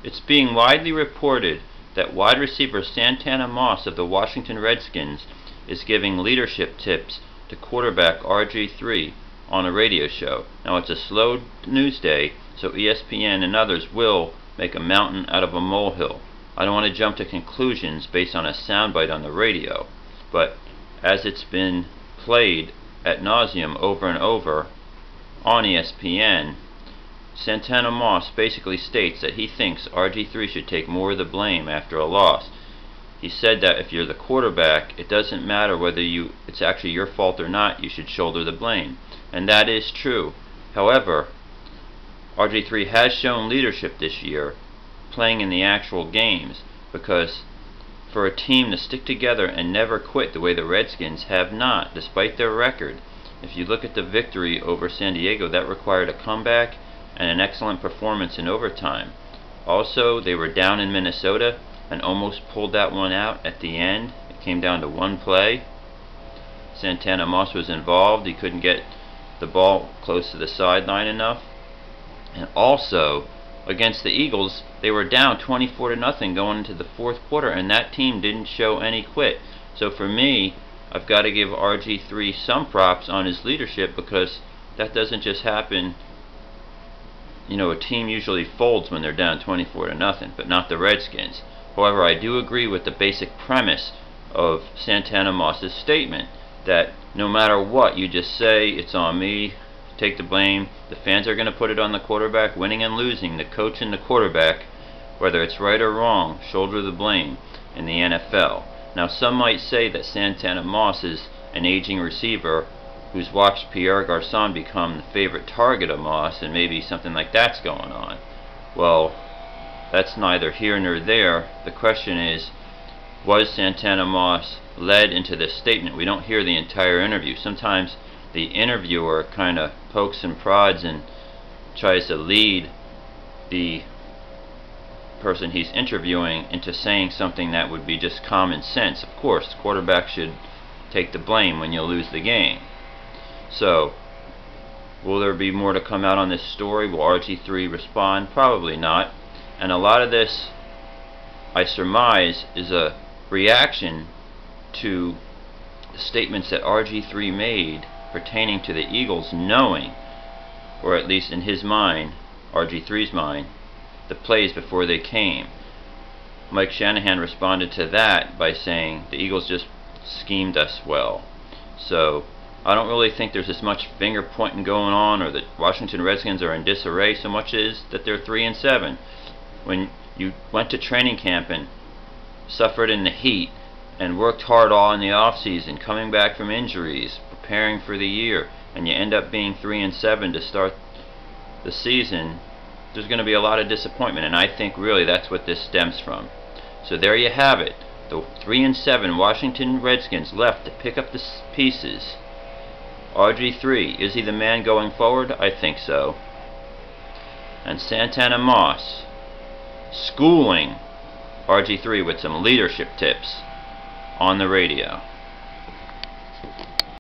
It's being widely reported that wide receiver Santana Moss of the Washington Redskins is giving leadership tips to quarterback RG3 on a radio show. Now, it's a slow news day, so ESPN and others will make a mountain out of a molehill. I don't want to jump to conclusions based on a soundbite on the radio, but as it's been played ad nauseum over and over on ESPN, Santana Moss basically states that he thinks RG3 should take more of the blame after a loss. He said that if you're the quarterback, it doesn't matter whether it's actually your fault or not, you should shoulder the blame. And that is true. However, RG3 has shown leadership this year, playing in the actual games, because for a team to stick together and never quit the way the Redskins have not, despite their record, if you look at the victory over San Diego, that required a comeback and an excellent performance in overtime. Also, they were down in Minnesota and almost pulled that one out at the end. It came down to one play. Santana Moss was involved. He couldn't get the ball close to the sideline enough. And also, against the Eagles, they were down 24-0 going into the fourth quarter, and that team didn't show any quit. So for me, I've got to give RG3 some props on his leadership, because that doesn't just happen. You know, a team usually folds when they're down 24-0, but not the Redskins. However, I do agree with the basic premise of Santana Moss's statement that no matter what, you just say, it's on me, take the blame. The fans are going to put it on the quarterback, winning and losing. The coach and the quarterback, whether it's right or wrong, shoulder the blame in the NFL. Now, some might say that Santana Moss is an aging receiver who's watched Pierre Garçon become the favorite target of Moss, and maybe something like that's going on. Well, that's neither here nor there. The question is, was Santana Moss led into this statement? We don't hear the entire interview. Sometimes the interviewer kind of pokes and prods and tries to lead the person he's interviewing into saying something that would be just common sense. Of course, the quarterback should take the blame when you lose the game. So, will there be more to come out on this story? Will RG3 respond? Probably not. And a lot of this, I surmise, is a reaction to the statements that RG3 made pertaining to the Eagles knowing, or at least in his mind, RG3's mind, the plays before they came. Mike Shanahan responded to that by saying the Eagles just schemed us well. So I don't really think there's as much finger pointing going on, or that Washington Redskins are in disarray so much as that they're 3-7. When you went to training camp and suffered in the heat and worked hard all in the off season, coming back from injuries, preparing for the year, and you end up being 3-7 to start the season, there's going to be a lot of disappointment, and I think really that's what this stems from. So there you have it. The 3-7 Washington Redskins left to pick up the pieces. RG3, is he the man going forward? I think so. And Santana Moss schooling RG3 with some leadership tips on the radio.